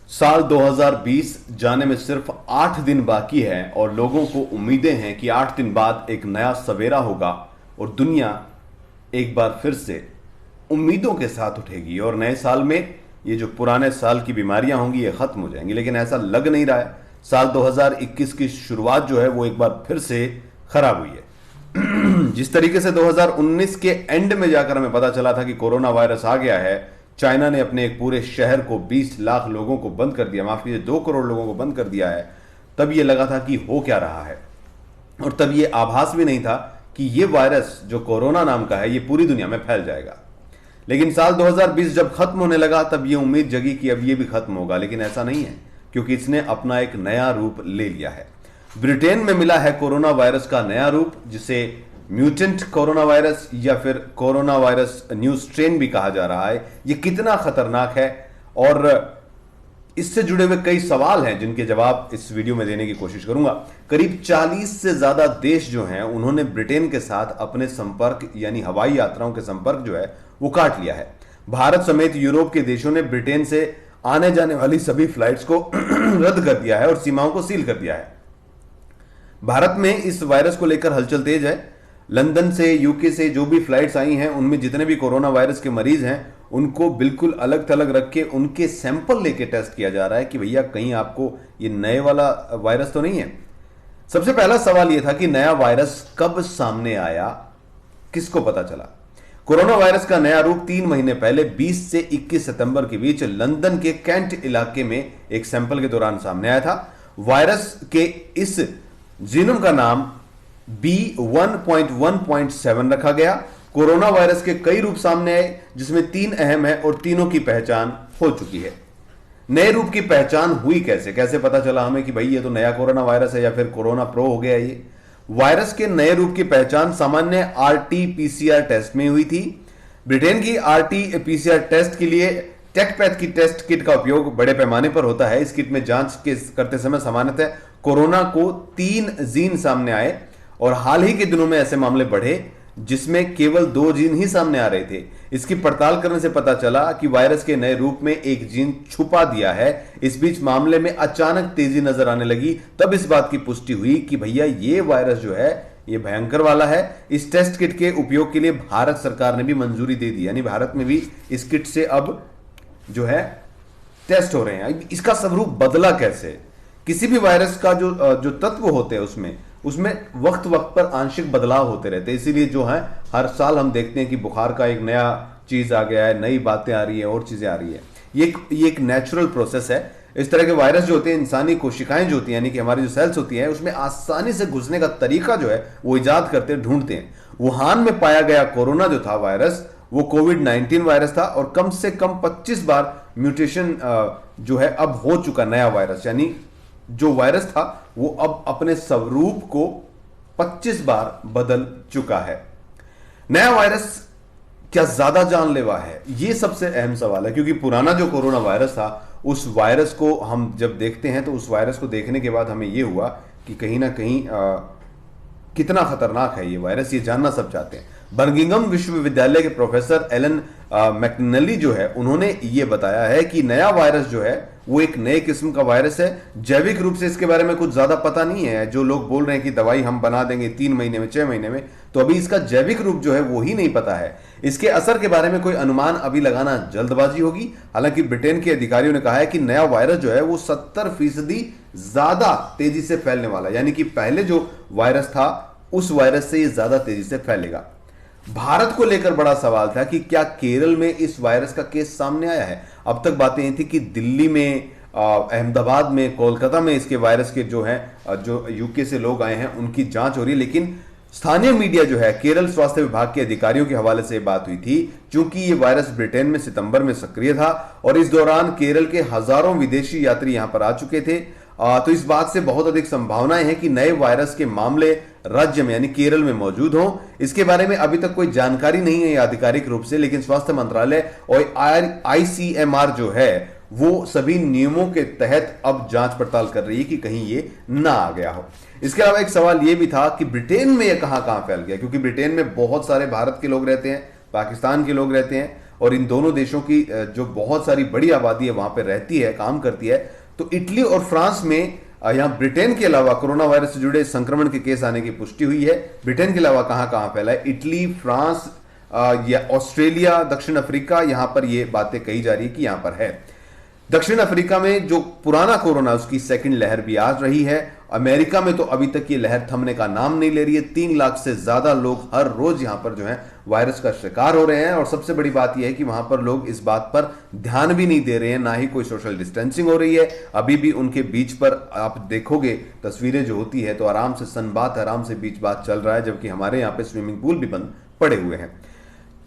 साल 2020 जाने में सिर्फ 8 दिन बाकी है और लोगों को उम्मीदें हैं कि 8 दिन बाद एक नया सवेरा होगा और दुनिया एक बार फिर से उम्मीदों के साथ उठेगी और नए साल में ये जो पुराने साल की बीमारियां होंगी ये खत्म हो जाएंगी। लेकिन ऐसा लग नहीं रहा है। साल 2021 की शुरुआत जो है वो एक बार फिर से खराब हुई है। जिस तरीके से 2019 के एंड में जाकर हमें पता चला था कि कोरोना वायरस आ गया है, चाइना ने अपने एक पूरे शहर को 20 लाख लोगों को बंद कर दिया, माफ कीजिए 2 करोड़ लोगों को बंद कर दिया है, तब यह लगा था कि हो क्या रहा है। और तब यह आभास भी नहीं था कि यह वायरस जो कोरोना नाम का है ये पूरी दुनिया में फैल जाएगा। लेकिन साल 2020 जब खत्म होने लगा तब यह उम्मीद जगी कि अब यह भी खत्म होगा, लेकिन ऐसा नहीं है क्योंकि इसने अपना एक नया रूप ले लिया है। ब्रिटेन में मिला है कोरोना वायरस का नया रूप, जिसे म्यूटेंट कोरोना वायरस या फिर कोरोना वायरस न्यू स्ट्रेन भी कहा जा रहा है। यह कितना खतरनाक है और इससे जुड़े हुए कई सवाल हैं जिनके जवाब इस वीडियो में देने की कोशिश करूंगा। करीब 40 से ज्यादा देश जो हैं उन्होंने ब्रिटेन के साथ अपने संपर्क यानी हवाई यात्राओं के संपर्क जो है वो काट लिया है। भारत समेत यूरोप के देशों ने ब्रिटेन से आने जाने वाली सभी फ्लाइट्स को रद्द कर दिया है और सीमाओं को सील कर दिया है। भारत में इस वायरस को लेकर हलचल तेज है। लंदन से, यूके से जो भी फ्लाइट्स आई हैं उनमें जितने भी कोरोना वायरस के मरीज हैं उनको बिल्कुल अलग थलग रख के उनके सैंपल लेके टेस्ट किया जा रहा है कि भैया कहीं आपको ये नए वाला वायरस तो नहीं है। सबसे पहला सवाल यह था कि नया वायरस कब सामने आया, किसको पता चला। कोरोना वायरस का नया रूप 3 महीने पहले 20 से 21 सितंबर के बीच लंदन के कैंट इलाके में एक सैंपल के दौरान सामने आया था। वायरस के इस जीनोम का नाम B1.1.7 रखा गया। कोरोना वायरस के कई रूप सामने आए जिसमें 3 अहम है और तीनों की पहचान हो चुकी है। नए रूप की पहचान हुई कैसे पता चला हमें कि भाई ये तो नया कोरोना वायरस है या फिर कोरोना प्रो हो गया। ये वायरस के नए रूप की पहचान सामान्य RT-PCR टेस्ट में हुई थी। ब्रिटेन की RT-PCR टेस्ट के लिए टेकपैथ की टेस्ट किट का उपयोग बड़े पैमाने पर होता है। इस किट में जांच करते समय सामान्यतः कोरोना को 3 जीन सामने आए और हाल ही के दिनों में ऐसे मामले बढ़े जिसमें केवल 2 जीन ही सामने आ रहे थे। इसकी पड़ताल करने से पता चला कि वायरस के नए रूप में एक जीन छुपा दिया है। इस बीच मामले में अचानक तेजी नजर आने लगी। तब इस बात की पुष्टि हुई कि भैया ये वायरस जो है ये भयंकर वाला है। इस टेस्ट किट के उपयोग के लिए भारत सरकार ने भी मंजूरी दे दी, यानी भारत में भी इस किट से अब जो है टेस्ट हो रहे हैं। इसका स्वरूप बदला कैसे? किसी भी वायरस का जो तत्व होते हैं उसमें वक्त वक्त पर आंशिक बदलाव होते रहते हैं। इसीलिए जो है हर साल हम देखते हैं कि बुखार का एक नया चीज आ गया है, नई बातें आ रही है और चीजें आ रही है। ये एक नेचुरल प्रोसेस है। इस तरह के वायरस जो होते हैं, इंसानी कोशिकाएं जो होती हैं यानी कि हमारी जो सेल्स होती हैं उसमें आसानी से घुसने का तरीका जो है वो इजाद करते ढूंढते हैं। वुहान में पाया गया कोरोना जो था वायरस वो कोविड-19 वायरस था और कम से कम 25 बार म्यूटेशन जो है अब हो चुका नया वायरस, यानी जो वायरस था वो अब अपने स्वरूप को 25 बार बदल चुका है। नया वायरस क्या ज्यादा जानलेवा है? ये सबसे अहम सवाल है क्योंकि पुराना जो कोरोना वायरस था उस वायरस को हम जब देखते हैं तो उस वायरस को देखने के बाद हमें यह हुआ कि कहीं ना कहीं कितना खतरनाक है ये वायरस, ये जानना सब चाहते हैं। बर्मिंघम विश्वविद्यालय के प्रोफेसर एलन मैकनली जो है उन्होंने ये बताया है कि नया वायरस जो है वो एक नए किस्म का वायरस है। जैविक रूप से इसके बारे में कुछ ज्यादा पता नहीं है। जो लोग बोल रहे हैं कि दवाई हम बना देंगे 3 महीने में, 6 महीने में, तो अभी इसका जैविक रूप जो है वो ही नहीं पता है। इसके असर के बारे में कोई अनुमान अभी लगाना जल्दबाजी होगी। हालांकि ब्रिटेन के अधिकारियों ने कहा है कि नया वायरस जो है वो 70% ज्यादा तेजी से फैलने वाला है, यानी कि पहले जो वायरस था उस वायरस से ये ज्यादा तेजी से फैलेगा। भारत को लेकर बड़ा सवाल था कि क्या केरल में इस वायरस का केस सामने आया है। अब तक बातें ये थी कि दिल्ली में, अहमदाबाद में, कोलकाता में इसके वायरस के जो यूके से लोग आए हैं उनकी जांच हो रही है। लेकिन स्थानीय मीडिया जो है, केरल स्वास्थ्य विभाग के अधिकारियों के हवाले से बात हुई थी क्योंकि यह वायरस ब्रिटेन में सितंबर में सक्रिय था और इस दौरान केरल के हजारों विदेशी यात्री यहां पर आ चुके थे। तो इस बात से बहुत अधिक संभावनाएं हैं कि नए वायरस के मामले राज्य में यानी केरल में मौजूद हों। इसके बारे में अभी तक कोई जानकारी नहीं है आधिकारिक रूप से, लेकिन स्वास्थ्य मंत्रालय और ICMR जो है वो सभी नियमों के तहत अब जांच पड़ताल कर रही है कि कहीं ये ना आ गया हो। इसके अलावा एक सवाल यह भी था कि ब्रिटेन में यह कहां फैल गया, क्योंकि ब्रिटेन में बहुत सारे भारत के लोग रहते हैं, पाकिस्तान के लोग रहते हैं और इन दोनों देशों की जो बहुत सारी बड़ी आबादी है वहां पे रहती है, काम करती है। तो इटली और फ्रांस में, यहां ब्रिटेन के अलावा कोरोना वायरस से जुड़े संक्रमण के केस आने की पुष्टि हुई है। ब्रिटेन के अलावा कहां कहां फैला है? इटली, फ्रांस, या ऑस्ट्रेलिया, दक्षिण अफ्रीका, यहां पर यह बातें कही जा रही है कि यहां पर है। दक्षिण अफ्रीका में जो पुराना कोरोना, उसकी सेकंड लहर भी आ रही है। अमेरिका में तो अभी तक ये लहर थमने का नाम नहीं ले रही है। 3 लाख से ज्यादा लोग हर रोज यहां पर जो है वायरस का शिकार हो रहे हैं। और सबसे बड़ी बात यह है कि वहां पर लोग इस बात पर ध्यान भी नहीं दे रहे हैं, ना ही कोई सोशल डिस्टेंसिंग हो रही है। अभी भी उनके बीच पर आप देखोगे तस्वीरें जो होती है तो आराम से सनबाथ, आराम से बीच बात चल रहा है, जबकि हमारे यहां पे स्विमिंग पूल भी बंद पड़े हुए हैं।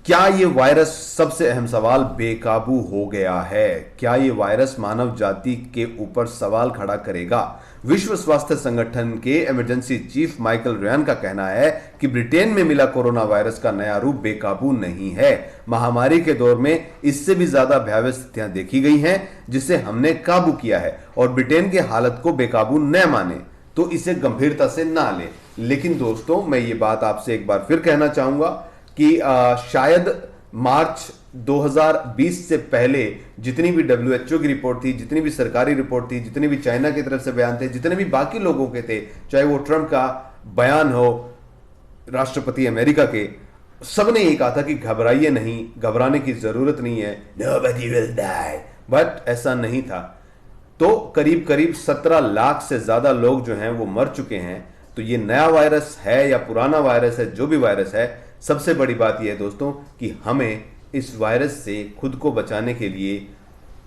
क्या ये वायरस, सबसे अहम सवाल, बेकाबू हो गया है? क्या ये वायरस मानव जाति के ऊपर सवाल खड़ा करेगा? विश्व स्वास्थ्य संगठन के इमरजेंसी चीफ माइकल रेयान का कहना है कि ब्रिटेन में मिला कोरोना वायरस का नया रूप बेकाबू नहीं है। महामारी के दौर में इससे भी ज्यादा भयावह स्थितियां देखी गई हैं जिसे हमने काबू किया है, और ब्रिटेन के हालत को बेकाबू न माने तो इसे गंभीरता से ना ले। लेकिन दोस्तों, मैं ये बात आपसे एक बार फिर कहना चाहूंगा कि शायद मार्च 2020 से पहले जितनी भी WHO की रिपोर्ट थी, जितनी भी सरकारी रिपोर्ट थी, जितने भी चाइना की तरफ से बयान थे, जितने भी बाकी लोगों के थे, चाहे वो ट्रंप का बयान हो, राष्ट्रपति अमेरिका के, सबने ये कहा था कि घबराइए नहीं, घबराने की जरूरत नहीं है, nobody will die। बट ऐसा नहीं था। तो करीब करीब 17 लाख से ज्यादा लोग जो हैं वो मर चुके हैं। तो ये नया वायरस है या पुराना वायरस है, जो भी वायरस है, सबसे बड़ी बात यह है दोस्तों कि हमें इस वायरस से खुद को बचाने के लिए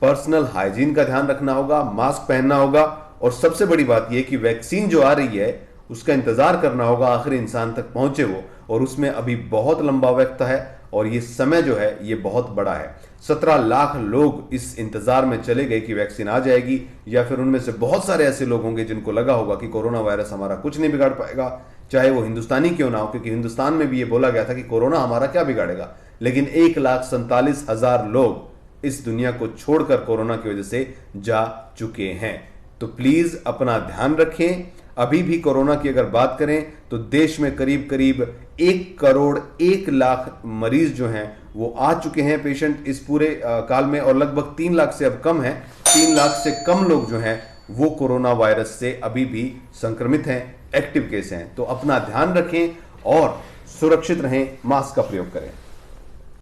पर्सनल हाइजीन का ध्यान रखना होगा, मास्क पहनना होगा, और सबसे बड़ी बात यह कि वैक्सीन जो आ रही है उसका इंतजार करना होगा आखिरी इंसान तक पहुंचे वो, और उसमें अभी बहुत लंबा वक्त है और ये समय जो है ये बहुत बड़ा है। 17 लाख लोग इस इंतजार में चले गए कि वैक्सीन आ जाएगी, या फिर उनमें से बहुत सारे ऐसे लोग होंगे जिनको लगा होगा कि कोरोना वायरस हमारा कुछ नहीं बिगाड़ पाएगा, चाहे वो हिंदुस्तानी क्यों ना हो, क्योंकि हिंदुस्तान में भी ये बोला गया था कि कोरोना हमारा क्या बिगाड़ेगा। लेकिन 1,47,000 लोग इस दुनिया को छोड़कर कोरोना की वजह से जा चुके हैं। तो प्लीज अपना ध्यान रखें। अभी भी कोरोना की अगर बात करें तो देश में करीब करीब 1 करोड़ 1 लाख मरीज जो हैं वो आ चुके हैं, पेशेंट, इस पूरे काल में, और लगभग 3 लाख से अब कम है, 3 लाख से कम लोग जो हैं वो कोरोना वायरस से अभी भी संक्रमित हैं, एक्टिव केस हैं। तो अपना ध्यान रखें और सुरक्षित रहें, मास्क का प्रयोग करें।